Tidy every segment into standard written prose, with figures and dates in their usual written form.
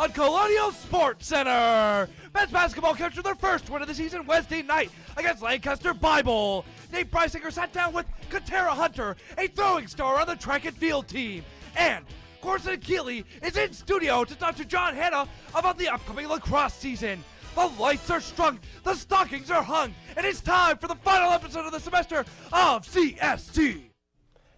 on Colonial Sports Center. Men's basketball captured their first win of the season Wednesday night against Lancaster Bible. Nate Brysinger sat down with Katara Hunter, a throwing star on the track and field team. And Corson Keeley is in studio to talk to John Hanna about the upcoming lacrosse season. The lights are strung, the stockings are hung, and it's time for the final episode of the semester of CSC.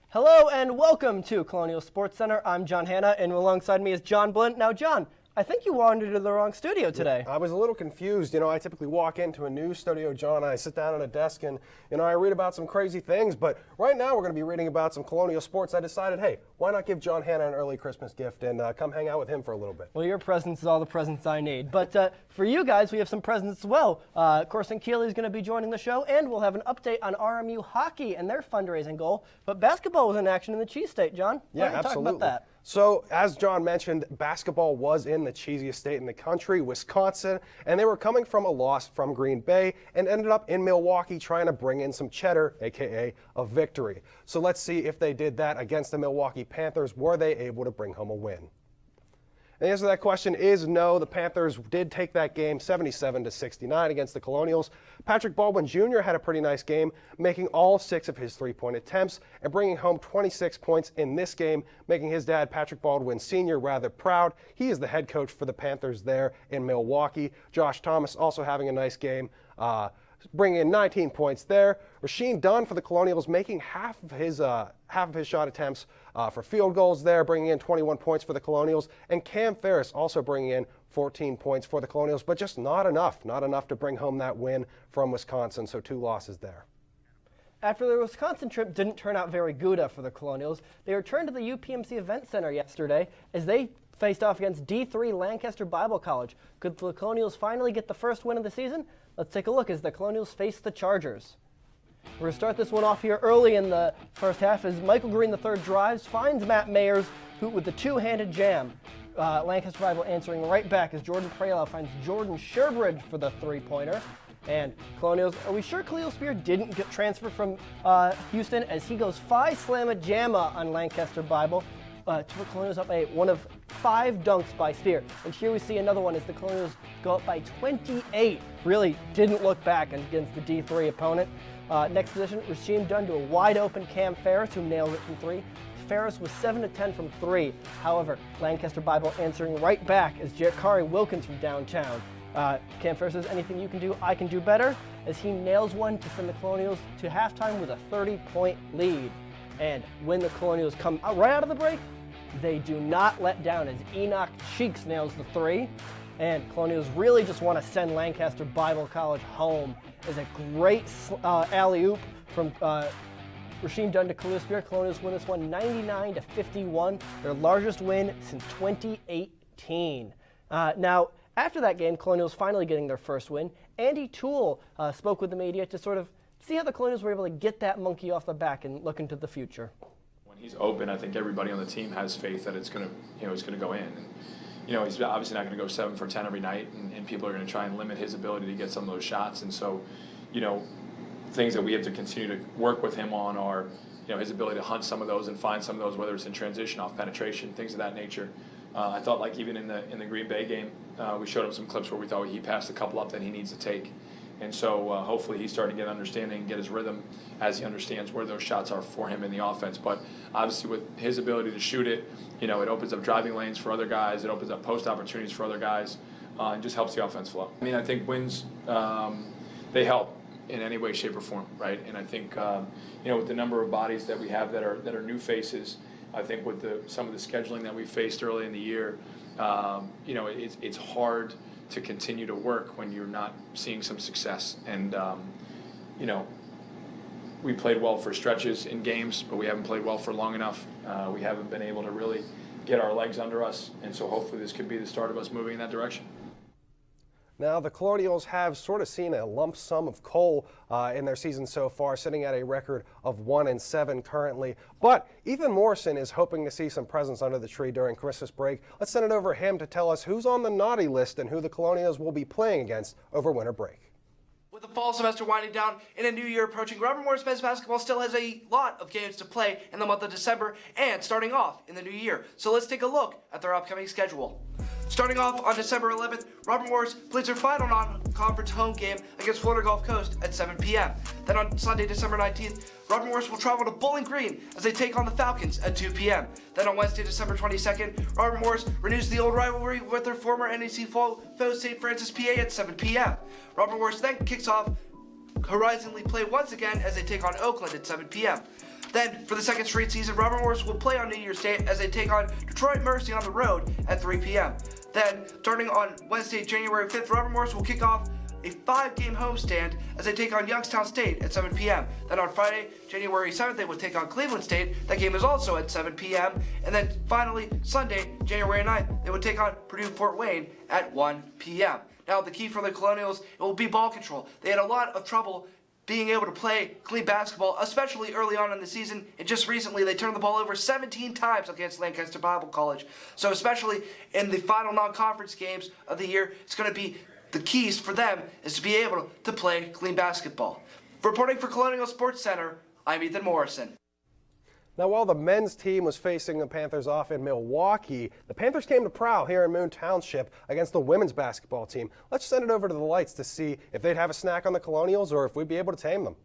Hello and welcome to Colonial Sports Center. I'm John Hanna, and alongside me is John Blunt. Now, John, I think you wandered into the wrong studio today. I was a little confused. I typically walk into a news studio, John, and I sit down at a desk and, I read about some crazy things. But right now we're going to be reading about some Colonial sports. I decided, hey, why not give John Hanna an early Christmas gift and come hang out with him for a little bit? Well, your presence is all the presents I need. But for you guys, we have some presents as well. Corson Keeley is going to be joining the show, and we'll have an update on RMU hockey and their fundraising goal. But basketball was in action in the Cheese State, John. Yeah, why don't you absolutely. talk about that? So, as John mentioned, basketball was in the cheesiest state in the country, Wisconsin, and they were coming from a loss from Green Bay and ended up in Milwaukee trying to bring in some cheddar, a.k.a. a victory. So let's see if they did that against the Milwaukee Panthers. Were they able to bring home a win? The answer to that question is no. The Panthers did take that game 77-69 against the Colonials. Patrick Baldwin Jr. had a pretty nice game, making all 6 of his three-point attempts and bringing home 26 points in this game, making his dad, Patrick Baldwin Sr., rather proud. He is the head coach for the Panthers there in Milwaukee. Josh Thomas also having a nice game, bringing in 19 points there. Rasheem Dunn for the Colonials making half of his shot attempts for field goals there, bringing in 21 points for the Colonials. And Cam Ferris also bringing in 14 points for the Colonials, but just not enough to bring home that win from Wisconsin, so 2 losses there. After the Wisconsin trip didn't turn out very good for the Colonials, they returned to the UPMC Event Center yesterday as they faced off against D3 Lancaster Bible College. Could the Colonials finally get the first win of the season? Let's take a look as the Colonials face the Chargers. We're going to start this one off here early in the first half as Michael Green III drives, finds Matt Mayers with the two-handed jam. Lancaster Bible answering right back as Jordan Pralow finds Jordan Sherbridge for the three-pointer. And Colonials, are we sure Khalil Spear didn't get transferred from Houston as he goes Phi-Slamma-Jamma on Lancaster Bible? To Colonials up 8, one of 5 dunks by Spear. And here we see another one as the Colonials go up by 28. Really didn't look back against the D3 opponent. Next position, Rasheem Dunn to a wide open Cam Ferris, who nailed it from 3. Ferris was 7 of 10 from 3. However, Lancaster Bible answering right back as Jakari Wilkins from downtown. Cam Ferris says, anything you can do, I can do better, as he nails one to send the Colonials to halftime with a 30-point lead. And when the Colonials come right out of the break, they do not let down as Enoch Cheeks nails the 3. And Colonials really just want to send Lancaster Bible College home as a great alley-oop from Rasheem Dunn to Khalil Spear. Colonials win this one 99-51, their largest win since 2018. Now, after that game, Colonials finally getting their first win. Andy Toole spoke with the media to sort of see how the Colonials were able to get that monkey off the back and look into the future. When he's open, I think everybody on the team has faith that it's going to go in. And, he's obviously not going to go 7 for 10 every night, and people are going to try and limit his ability to get some of those shots. And so, things that we have to continue to work with him on are, his ability to hunt some of those and find some of those, whether it's in transition, off penetration, things of that nature. I thought, like even in the Green Bay game, we showed him some clips where we thought he passed a couple up that he needs to take. And so hopefully he's starting to get understanding and get his rhythm as he understands where those shots are for him in the offense. But obviously with his ability to shoot it, it opens up driving lanes for other guys. It opens up post opportunities for other guys and just helps the offense flow. I mean, I think wins, they help in any way, shape, or form, right? And I think, with the number of bodies that we have that are new faces, I think with some of the scheduling that we faced early in the year, it's hard to continue to work when you're not seeing some success. And, we played well for stretches in games, but we haven't played well for long enough. We haven't been able to really get our legs under us, and so hopefully this could be the start of us moving in that direction. Now, the Colonials have sort of seen a lump sum of coal in their season so far, sitting at a record of 1-7 currently. But Ethan Morrison is hoping to see some presents under the tree during Christmas break. Let's send it over to him to tell us who's on the naughty list and who the Colonials will be playing against over winter break. With the fall semester winding down and a new year approaching, Robert Morris men's basketball still has a lot of games to play in the month of December and starting off in the new year. So let's take a look at their upcoming schedule. Starting off on December 11th, Robert Morris plays their final non-conference home game against Florida Gulf Coast at 7 p.m. Then on Sunday, December 19th, Robert Morris will travel to Bowling Green as they take on the Falcons at 2 p.m. Then on Wednesday, December 22nd, Robert Morris renews the old rivalry with their former NEC foe St. Francis, PA at 7 p.m. Robert Morris then kicks off Horizon League play once again as they take on Oakland at 7 p.m. Then, for the second straight season, Robert Morris will play on New Year's Day as they take on Detroit Mercy on the road at 3 p.m. Then, starting on Wednesday, January 5th, Robert Morris will kick off a 5-game homestand as they take on Youngstown State at 7 p.m. Then on Friday, January 7th, they will take on Cleveland State. That game is also at 7 p.m. And then finally, Sunday, January 9th, they will take on Purdue Fort Wayne at 1 p.m. Now, the key for the Colonials, it will be ball control. They had a lot of trouble being able to play clean basketball, especially early on in the season. And just recently, they turned the ball over 17 times against Lancaster Bible College. So especially in the final non-conference games of the year, it's going to be the keys for them is to be able to play clean basketball. Reporting for Colonial Sports Center, I'm Ethan Morrison. Now, while the men's team was facing the Panthers off in Milwaukee, the Panthers came to Prowl here in Moon Township against the women's basketball team. Let's send it over to the lights to see if they'd have a snack on the Colonials or if we'd be able to tame them.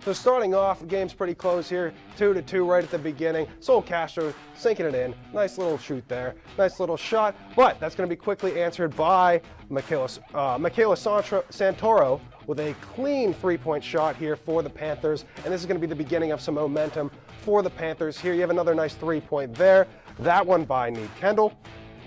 So starting off, the game's pretty close here, 2-2 right at the beginning. Sol Castro sinking it in. Nice little shoot there. Nice little shot, but that's going to be quickly answered by Michaela Santoro with a clean three-point shot here for the Panthers. And this is going to be the beginning of some momentum for the Panthers here. You have another nice three-point there. That one by Neat Kendall.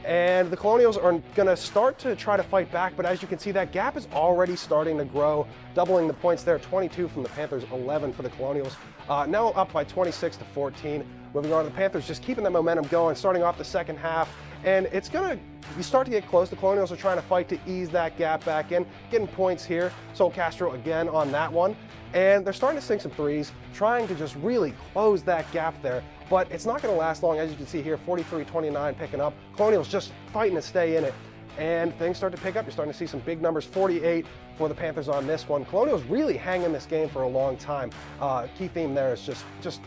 And the Colonials are going to start to try to fight back, but as you can see, that gap is already starting to grow, doubling the points there, 22 from the Panthers, 11 for the Colonials. Now up by 26-14. Moving on to the Panthers, just keeping that momentum going, starting off the second half. And it's going to, you start to get close. The Colonials are trying to fight to ease that gap back in, getting points here. Sol Castro again on that one. And they're starting to sink some threes, trying to just really close that gap there. But it's not going to last long, as you can see here, 43-29 picking up. Colonials just fighting to stay in it. And things start to pick up. You're starting to see some big numbers, 48 for the Panthers on this one. Colonials really hanging this game for a long time. Key theme there is just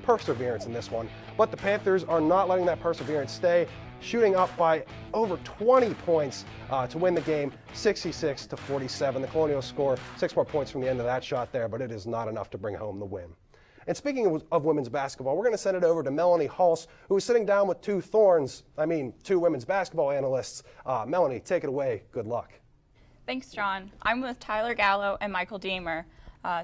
perseverance in this one. But the Panthers are not letting that perseverance stay, shooting up by over 20 points to win the game, 66-47. The Colonials score 6 more points from the end of that shot there, but it is not enough to bring home the win. And speaking of women's basketball, we're going to send it over to Melanie Hulse, who is sitting down with two women's basketball analysts. Melanie, take it away. Good luck. Thanks, John. I'm with Tyler Gallo and Michael Deemer.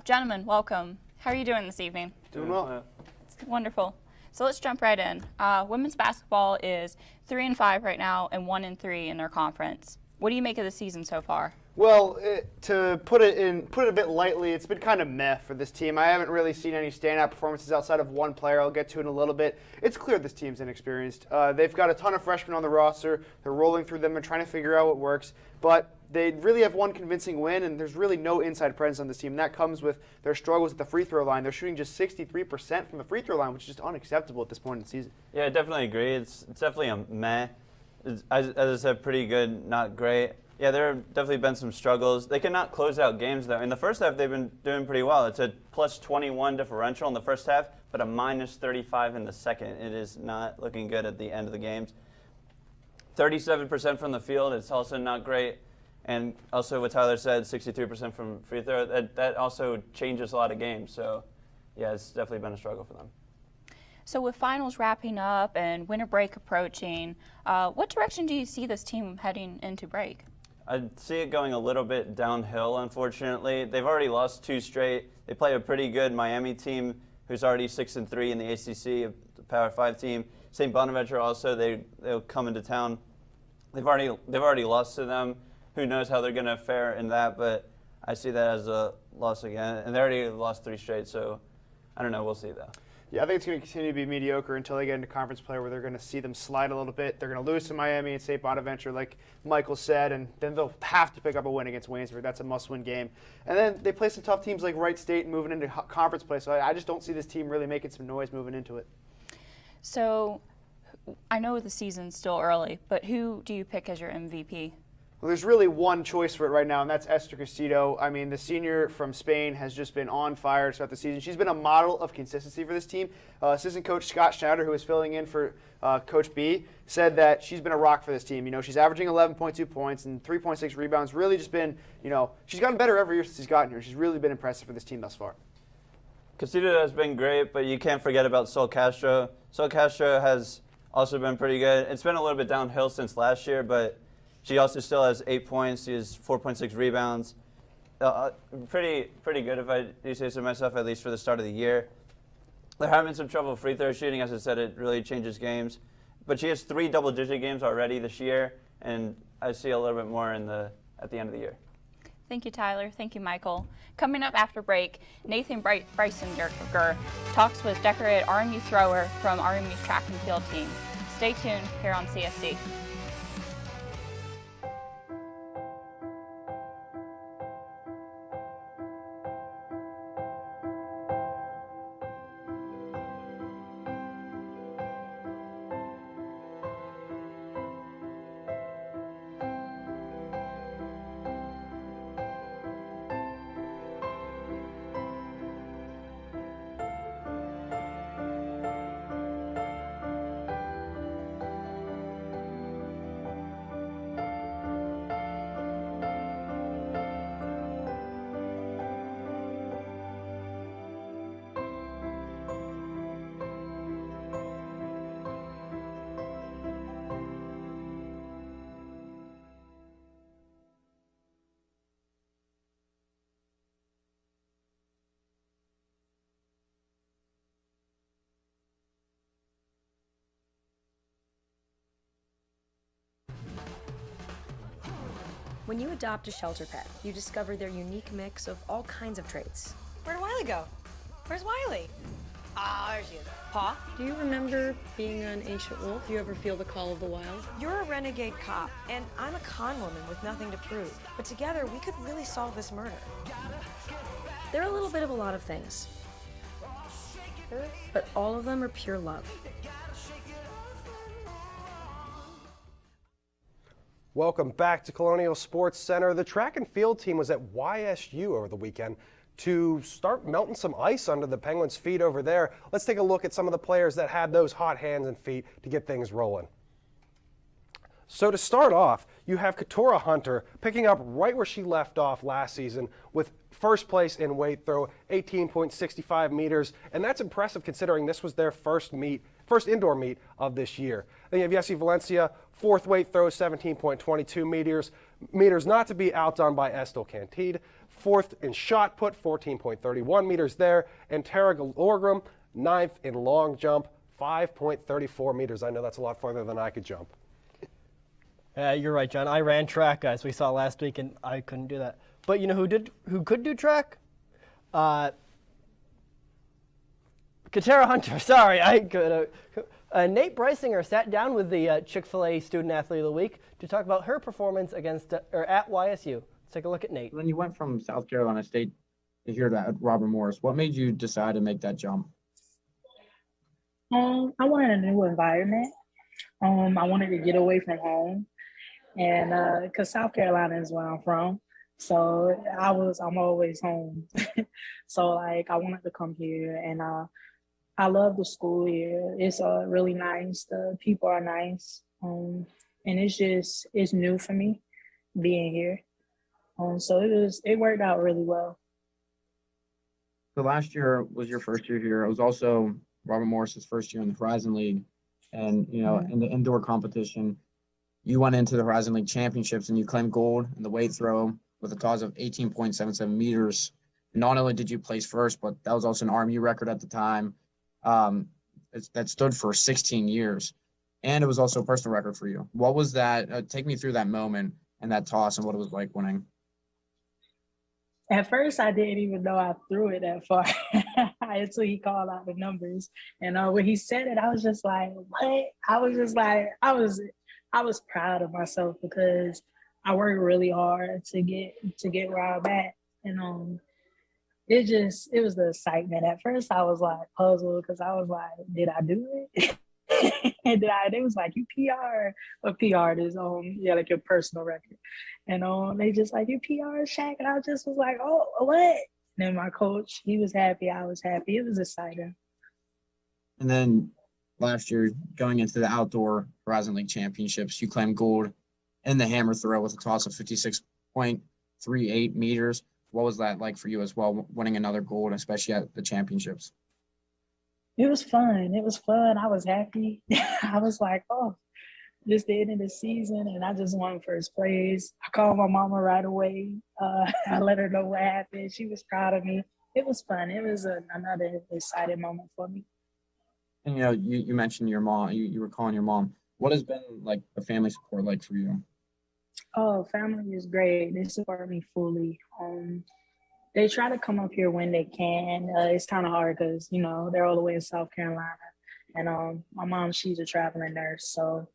Gentlemen, welcome. How are you doing this evening? Doing well. It's wonderful. So let's jump right in. Women's basketball is 3-5 right now and 1-3 in their conference. What do you make of the season so far? Well, to put it a bit lightly, it's been kind of meh for this team. I haven't really seen any standout performances outside of one player I'll get to in a little bit. It's clear this team's inexperienced. They've got a ton of freshmen on the roster. They're rolling through them and trying to figure out what works. But they really have one convincing win, and there's really no inside presence on this team. And that comes with their struggles at the free throw line. They're shooting just 63% from the free throw line, which is just unacceptable at this point in the season. Yeah, I definitely agree. It's definitely a meh. As I said, pretty good, not great. Yeah, there have definitely been some struggles. They cannot close out games, though. In the first half, they've been doing pretty well. It's a plus 21 differential in the first half, but a minus 35 in the second. It is not looking good at the end of the games. 37% from the field. It's also not great. And also what Tyler said, 63% from free throw. That also changes a lot of games. So, yeah, it's definitely been a struggle for them. So with finals wrapping up and winter break approaching, what direction do you see this team heading into break? I see it going a little bit downhill, unfortunately. They've already lost 2 straight. They play a pretty good Miami team who's already 6-3 in the ACC, the Power 5 team. St. Bonaventure also, they'll come into town. They've already lost to them. Who knows how they're going to fare in that, but I see that as a loss again. And they already lost 3 straight, so I don't know. We'll see, though. Yeah, I think it's going to continue to be mediocre until they get into conference play where they're going to see them slide a little bit. They're going to lose to Miami and St. Bonaventure, like Michael said, and then they'll have to pick up a win against Waynesburg. That's a must-win game. And then they play some tough teams like Wright State moving into conference play, so I just don't see this team really making some noise moving into it. So I know the season's still early, but who do you pick as your MVP? Well, there's really one choice for it right now, and that's Esther Castillo. I mean, the senior from Spain has just been on fire throughout the season. She's been a model of consistency for this team. Assistant coach Scott Schneider, who is filling in for Coach B, said that she's been a rock for this team. You know, she's averaging 11.2 points and 3.6 rebounds. Really just been, you know, she's gotten better every year since she's gotten here. She's really been impressive for this team thus far. Castillo has been great, but you can't forget about Sol Castro. Sol Castro has also been pretty good. It's been a little bit downhill since last year, but she also still has 8 points. She has 4.6 rebounds. Pretty good, if I do say so myself, at least for the start of the year. They're having some trouble free throw shooting. As I said, it really changes games. But she has 3 double-digit games already this year, and I see a little bit more at the end of the year. Thank you, Tyler. Thank you, Michael. Coming up after break, Nathan Brysinger talks with decorated RMU thrower from RMU's track and field team. Stay tuned here on CSC. When you adopt a shelter pet, you discover their unique mix of all kinds of traits. Where'd Wiley go? Where's Wiley? Ah, there she is. Paw? Do you remember being an ancient wolf? Do you ever feel the call of the wild? You're a renegade cop, and I'm a con woman with nothing to prove. But together, we could really solve this murder. They're a little bit of a lot of things, but all of them are pure love. Welcome back to Colonial Sports Center. The track and field team was at YSU over the weekend to start melting some ice under the Penguins' feet over there. Let's take a look at some of the players that had those hot hands and feet to get things rolling. So to start off, you have Katora Hunter picking up right where she left off last season with first place in weight throw, 18.65 meters, and that's impressive considering this was their first indoor meet of this year. Then you have Yessi Valencia, fourth weight throw, 17.22 meters, not to be outdone by Estel Cantide. Fourth in shot put, 14.31 meters there, and Tara Galorgram, ninth in long jump, 5.34 meters. I know that's a lot farther than I could jump. You're right, John. I ran track, as we saw last week, and I couldn't do that. But you know who could do track? Katara Hunter. Sorry, I could. Nate Brysinger sat down with the Chick-fil-A Student Athlete of the Week to talk about her performance at YSU. Let's take a look at Nate. When you went from South Carolina State to here at Robert Morris, what made you decide to make that jump? I wanted a new environment. I wanted to get away from home, and because South Carolina is where I'm from, so I'm always home. So like I wanted to come here, and I love the school here. It's really nice. The people are nice, and it's new for me being here. So it worked out really well. So last year was your first year here. It was also Robert Morris's first year in the Horizon League. And, you know, in the indoor competition, you went into the Horizon League championships and you claimed gold in the weight throw with a toss of 18.77 meters. Not only did you place first, but that was also an RMU record at the time. That stood for 16 years. And it was also a personal record for you. What was that? Take me through that moment and that toss and what it was like winning. At first, I didn't even know I threw it that far until he called out the numbers. And when he said it, I was just like, what? I was proud of myself because I worked really hard to get where I'm at. And it was the excitement. At first, I was like puzzled because I was like, did I do it? And then they was like, you PR, or PR is like your personal record. And they just like, you PR, Shaq. And I just was like, oh, what? And then my coach, he was happy, I was happy. It was exciting. And then last year, going into the outdoor Horizon League championships, you claimed gold in the hammer throw with a toss of 56.38 meters. What was that like for you as well, winning another gold, especially at the championships? It was fun. It was fun. I was happy. I was like, oh, just the end of the season, and I just won first place. I called my mama right away. I let her know what happened. She was proud of me. It was fun. It was another exciting moment for me. And, you mentioned your mom. You were calling your mom. What has been, like, the family support like for you? Oh, family is great. They support me fully. They try to come up here when they can. It's kind of hard because, they're all the way in South Carolina. And my mom, she's a traveling nurse, so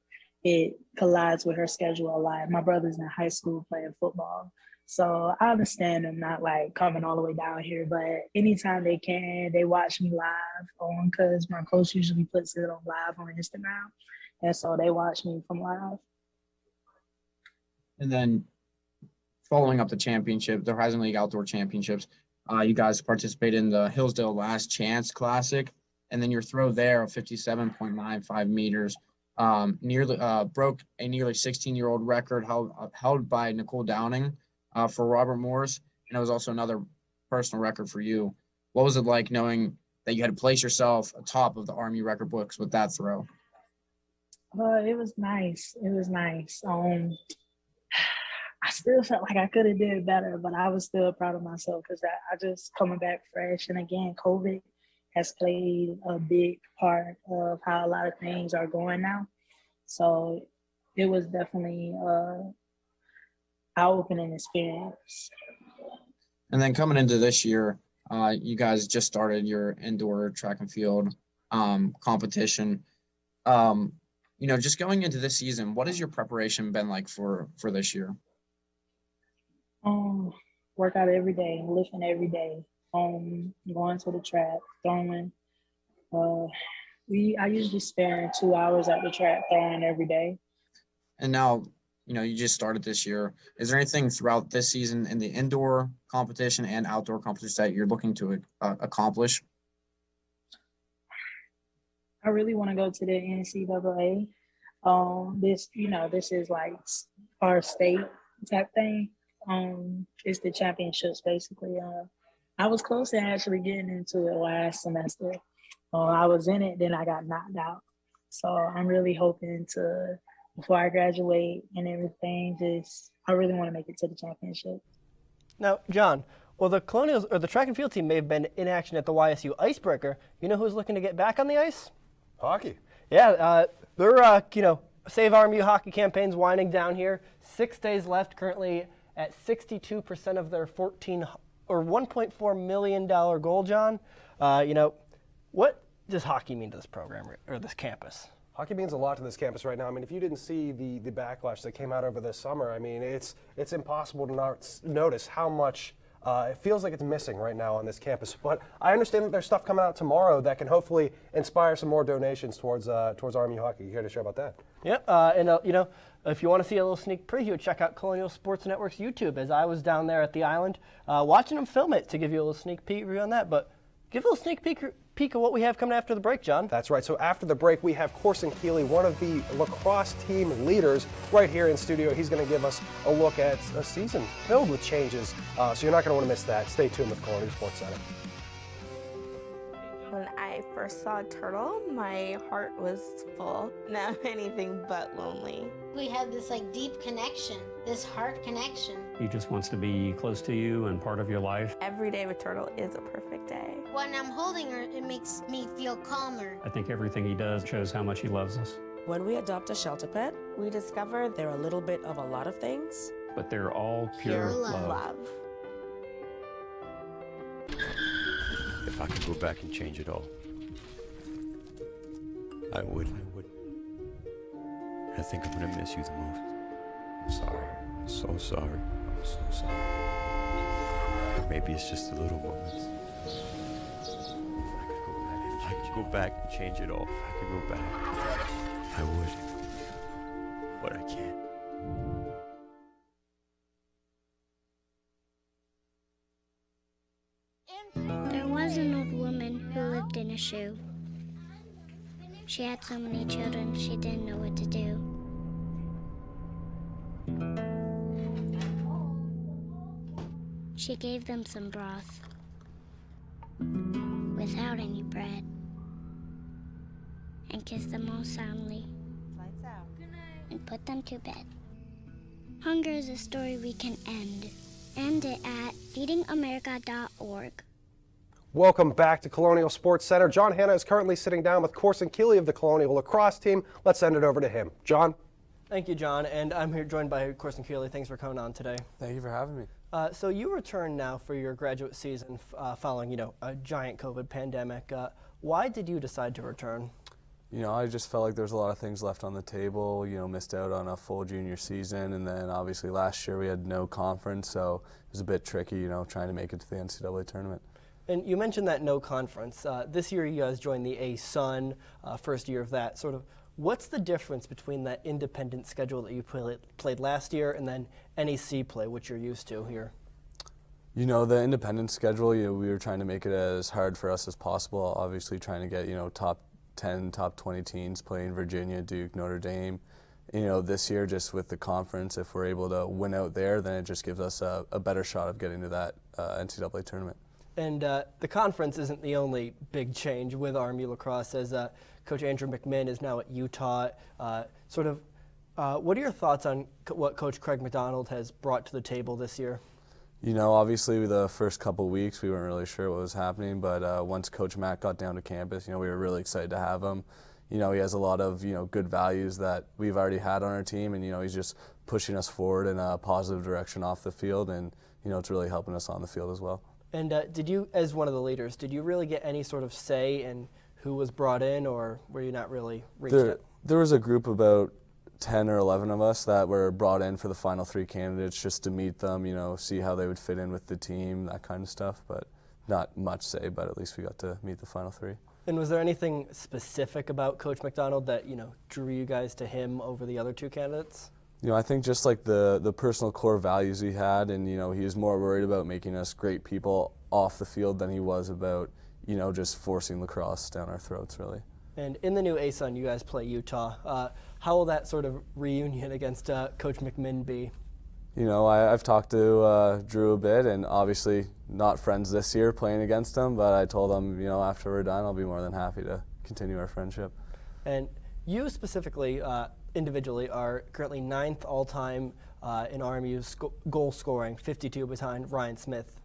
it collides with her schedule a lot. My brother's in high school playing football. So I understand them not, like, coming all the way down here. But anytime they can, they watch me live because my coach usually puts it on live on Instagram. And so they watch me from live. And then following up the championship, the Horizon League Outdoor Championships, you guys participated in the Hillsdale Last Chance Classic, and then your throw there of 57.95 meters nearly broke a nearly 16-year-old record held by Nicole Downing for Robert Morris, and it was also another personal record for you. What was it like knowing that you had to place yourself atop of the RMU record books with that throw? It was nice. It was nice. I still felt like I could have did better, but I was still proud of myself because I just coming back fresh. And again, COVID has played a big part of how a lot of things are going now. So it was definitely an eye-opening experience. And then coming into this year, you guys just started your indoor track and field competition. Just going into this season, what has your preparation been like for this year? Work out every day, lifting every day, going to the track, throwing. I usually spend 2 hours at the track throwing every day. And now, you just started this year. Is there anything throughout this season in the indoor competition and outdoor competition that you're looking to accomplish? I really want to go to the NCAA. This is like our state type thing. It's the championships basically. I was close to actually getting into it last semester. I was in it, then I got knocked out. So I'm really hoping to, before I graduate and everything, I really want to make it to the championship. Now, John, well, the Colonials or the track and field team may have been in action at the YSU Icebreaker. You know who's looking to get back on the ice? Hockey. Yeah, they're Save RMU hockey campaign's winding down here. 6 days left, currently at 62% of their $1.4 million goal, John. What does hockey mean to this program or this campus? Hockey means a lot to this campus right now. I mean, if you didn't see the backlash that came out over this summer, I mean, it's impossible to not notice how much it feels like it's missing right now on this campus. But I understand that there's stuff coming out tomorrow that can hopefully inspire some more donations towards RMU hockey. You care to share about that? Yep, if you want to see a little sneak preview, check out Colonial Sports Network's YouTube, as I was down there at the island watching them film it to give you a little sneak preview on that. But give a little sneak peek of what we have coming after the break, John. That's right. So after the break, we have Corson Keeley, one of the lacrosse team leaders, right here in studio. He's going to give us a look at a season filled with changes. So you're not going to want to miss that. Stay tuned with Colonial Sports Center. When I first saw Turtle, my heart was full. Now I'm anything but lonely. We had this deep connection, this heart connection. He just wants to be close to you and part of your life. Every day with Turtle is a perfect day. When I'm holding her, it makes me feel calmer. I think everything he does shows how much he loves us. When we adopt a shelter pet, we discover they're a little bit of a lot of things. But they're all pure love. If I could go back and change it all, I would. I think I'm gonna miss you the most. I'm sorry. I'm so sorry. I'm so sorry. Or maybe it's just the little moments. If I could go back and I could go back and change it all. If I could go back, I would. But I can't. There was an old woman who lived in a shoe. She had so many children, she didn't know what to do. She gave them some broth without any bread and kissed them all soundly and put them to bed. Hunger is a story we can end. End it at feedingamerica.org. Welcome back to Colonial Sports Center. John Hanna is currently sitting down with Corson Keeley of the Colonial lacrosse team. Let's send it over to him. John? Thank you, John. And I'm here joined by Corson Keeley. Thanks for coming on today. Thank you for having me. So you return now for your graduate season following, a giant COVID pandemic. Why did you decide to return? I just felt like there was a lot of things left on the table. Missed out on a full junior season, and then obviously last year we had no conference, so it was a bit tricky, trying to make it to the NCAA tournament. And you mentioned that no conference. This year you guys joined the A-Sun, first year of that. What's the difference between that independent schedule that you played last year and then NEC play, which you're used to here? The independent schedule, we were trying to make it as hard for us as possible, obviously trying to get, top 10, top 20 teams playing Virginia, Duke, Notre Dame. This year, just with the conference, if we're able to win out there, then it just gives us a better shot of getting to that NCAA tournament. And the conference isn't the only big change with RMU lacrosse, as Coach Andrew McMinn is now at Utah. What are your thoughts on what Coach Craig McDonald has brought to the table this year? Obviously the first couple weeks we weren't really sure what was happening, but once Coach Matt got down to campus, we were really excited to have him. He has a lot of, good values that we've already had on our team, and, he's just pushing us forward in a positive direction off the field, and, it's really helping us on the field as well. And did you, as one of the leaders, did you really get any sort of say in who was brought in, or were you not really reached yet? There was a group about 10 or 11 of us that were brought in for the final 3 candidates just to meet them, see how they would fit in with the team, that kind of stuff, but not much say, but at least we got to meet the final 3. And was there anything specific about Coach McDonald that, drew you guys to him over the other 2 candidates? I think just like the personal core values he had, and, he was more worried about making us great people off the field than he was about, just forcing lacrosse down our throats, really. And in the new A-Sun, you guys play Utah. How will that sort of reunion against Coach McMinn be? I've talked to Drew a bit, and obviously not friends this year playing against him, but I told him, after we're done, I'll be more than happy to continue our friendship. And you specifically, individually, are currently 9th all-time in RMU's goal scoring, 52 behind Ryan Smith.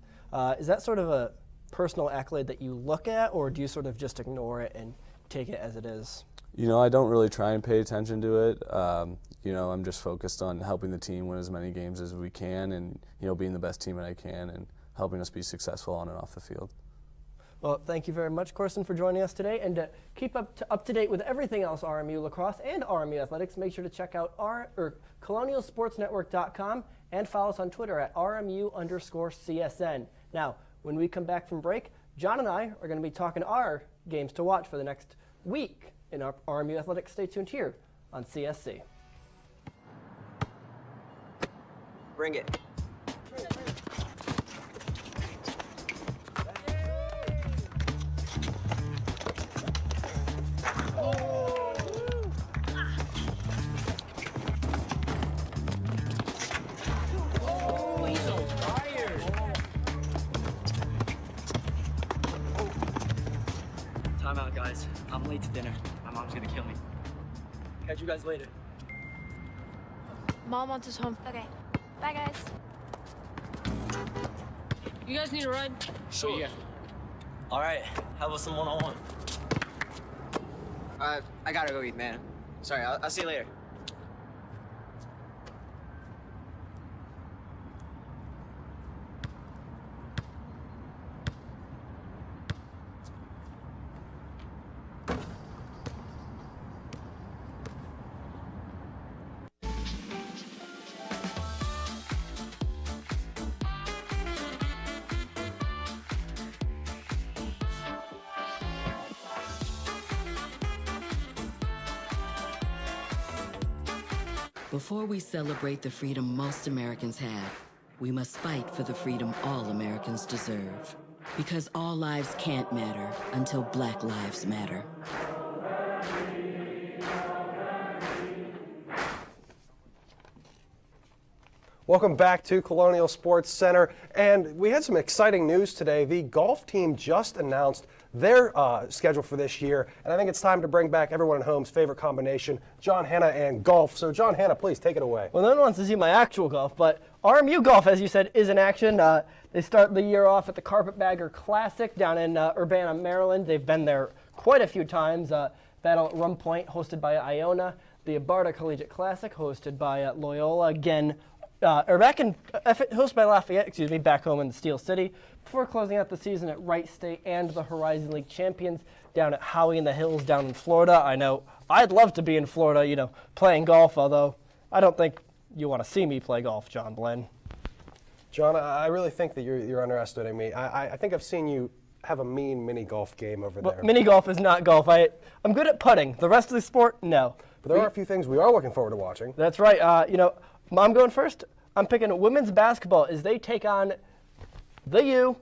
Is that sort of a personal accolade that you look at, or do you sort of just ignore it and take it as it is? I don't really try and pay attention to it. I'm just focused on helping the team win as many games as we can, and, being the best team that I can and helping us be successful on and off the field. Well, thank you very much, Corson, for joining us today. And to keep up to date with everything else RMU lacrosse and RMU athletics, make sure to check out colonialsportsnetwork.com and follow us on Twitter at RMU_CSN. Now, when we come back from break, John and I are going to be talking our games to watch for the next week in our RMU athletics. Stay tuned here on CSC. Bring it. Time out, guys. I'm late to dinner. My mom's gonna kill me. Catch you guys later. Mom wants us home. Okay. Bye, guys. You guys need a ride? Sure. Yeah. All right. How about some one-on-one? I gotta go eat, man. Sorry, I'll see you later. Before we celebrate the freedom most Americans have, we must fight for the freedom all Americans deserve. Because all lives can't matter until Black lives matter. Welcome back to Colonial Sports Center, and we had some exciting news today. The golf team just announced their schedule for this year, and I think it's time to bring back everyone at home's favorite combination, John Hanna and golf. So John Hanna, please take it away. Well, no one wants to see my actual golf, but RMU golf, as you said, is in action. They start the year off at the Carpetbagger Classic down in Urbana, Maryland. They've been there quite a few times. Battle at Rum Point, hosted by Iona. The Abarta Collegiate Classic, hosted by Loyola. Again, hosted by Lafayette, back home in the Steel City, before closing out the season at Wright State and the Horizon League champions down at Howey in the Hills down in Florida. I know I'd love to be in Florida, playing golf, although I don't think you want to see me play golf, John Blenn. John, I really think that you're underestimating me. I think I've seen you have a mean mini golf game over there. Mini golf is not golf. I'm good at putting. The rest of the sport, no. But there are a few things we are looking forward to watching. That's right. I'm going first. I'm picking women's basketball as they take on the U.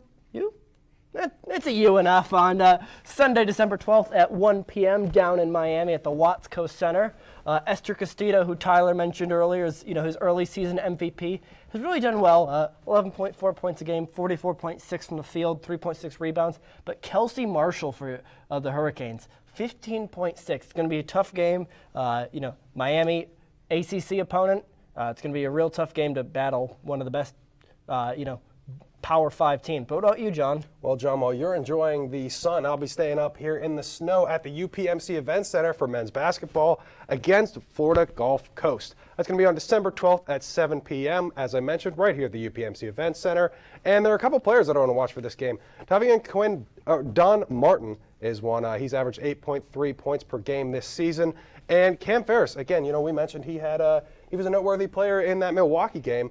It's a UNF on Sunday, December 12th at 1 p.m. down in Miami at the Watsco Center. Esther Castillo, who Tyler mentioned earlier, is his early season MVP, has really done well. 11.4 points a game, 44.6 from the field, 3.6 rebounds. But Kelsey Marshall for the Hurricanes, 15.6. It's going to be a tough game. Miami, ACC opponent. It's going to be a real tough game to battle one of the best, Power 5 team. But what about you, John? Well, John, while you're enjoying the sun, I'll be staying up here in the snow at the UPMC Event Center for men's basketball against Florida Gulf Coast. That's going to be on December 12th at 7 p.m., as I mentioned, right here at the UPMC Event Center. And there are a couple players that I want to watch for this game. Don Martin is one. He's averaged 8.3 points per game this season. And Cam Ferris, again, we mentioned he was a noteworthy player in that Milwaukee game.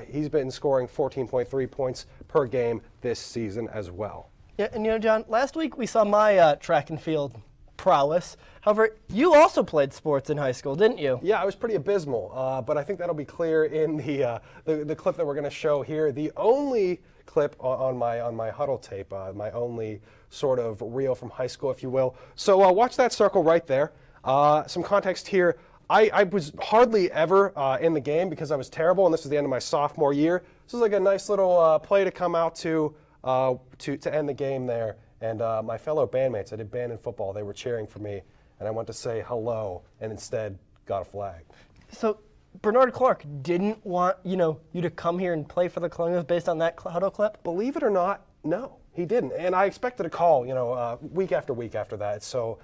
He's been scoring 14.3 points per game this season as well. Yeah, and John, last week we saw my track and field prowess. However, you also played sports in high school, didn't you? Yeah, I was pretty abysmal, but I think that'll be clear in the clip that we're going to show here. The only clip on my huddle tape, my only sort of reel from high school, if you will. So watch that circle right there. Some context here. I was hardly ever in the game because I was terrible, and this was the end of my sophomore year. This was like a nice little play to come out to end the game there. And my fellow bandmates, I did band and football, they were cheering for me, and I went to say hello, and instead got a flag. So Bernard Clark didn't want you to come here and play for the Colonials based on that huddle clip? Believe it or not, no. He didn't, and I expected a call, week after week after that. So,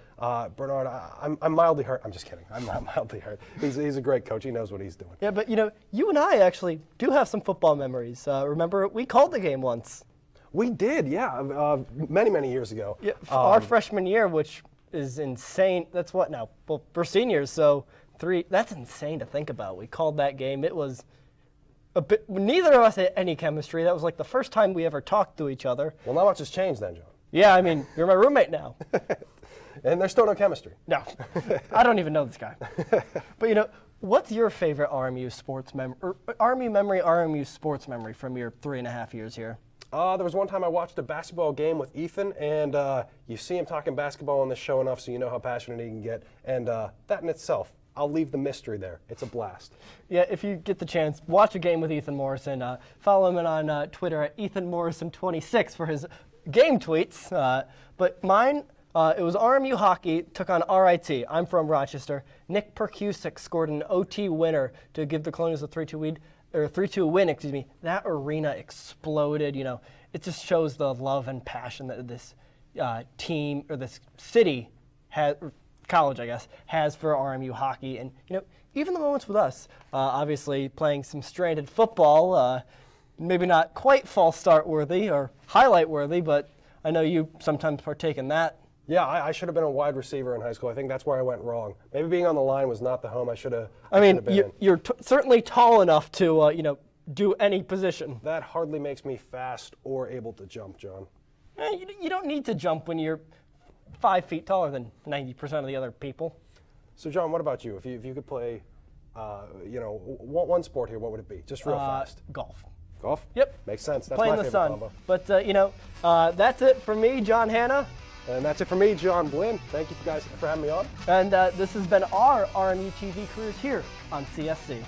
Bernard, I'm mildly hurt. I'm just kidding. I'm not mildly hurt. He's a great coach. He knows what he's doing. Yeah, but you and I actually do have some football memories. Remember, we called the game once. We did, yeah, many years ago. Yeah, our freshman year, which is insane. That's what now? Well, we're seniors, so that's insane to think about. We called that game. It was neither of us had any chemistry. That was like the first time we ever talked to each other. Well, not much has changed then, John. Yeah, I mean, you're my roommate now. And there's still no chemistry. No. I don't even know this guy. But, what's your favorite RMU sports RMU sports memory from your 3.5 years here? There was one time I watched a basketball game with Ethan, and you see him talking basketball on this show enough so you know how passionate he can get. And that in itself, I'll leave the mystery there. It's a blast. Yeah, if you get the chance, watch a game with Ethan Morrison. Follow him on Twitter at EthanMorrison26 for his game tweets. But mine, it was RMU hockey, took on RIT. I'm from Rochester. Nick Percusic scored an OT winner to give the Colonials a 3-2 win. That arena exploded. It just shows the love and passion that this team or this city has. College, I guess, has for RMU hockey. And, even the moments with us, obviously playing some stranded football, maybe not quite false start worthy or highlight worthy, but I know you sometimes partake in that. Yeah, I should have been a wide receiver in high school. I think that's where I went wrong. Maybe being on the line was not the home I should have been. You're certainly tall enough to, do any position. That hardly makes me fast or able to jump, John. You don't need to jump when you're 5 feet taller than 90% of the other people. So, John, what about you? If you could play one sport here, what would it be? Just real fast. Golf. Golf? Yep. Makes sense. That's Playing my the favorite sun. combo. But, that's it for me, John Hanna. And that's it for me, John Blinn. Thank you guys for having me on. And this has been our RMU-TV Careers here on CSC.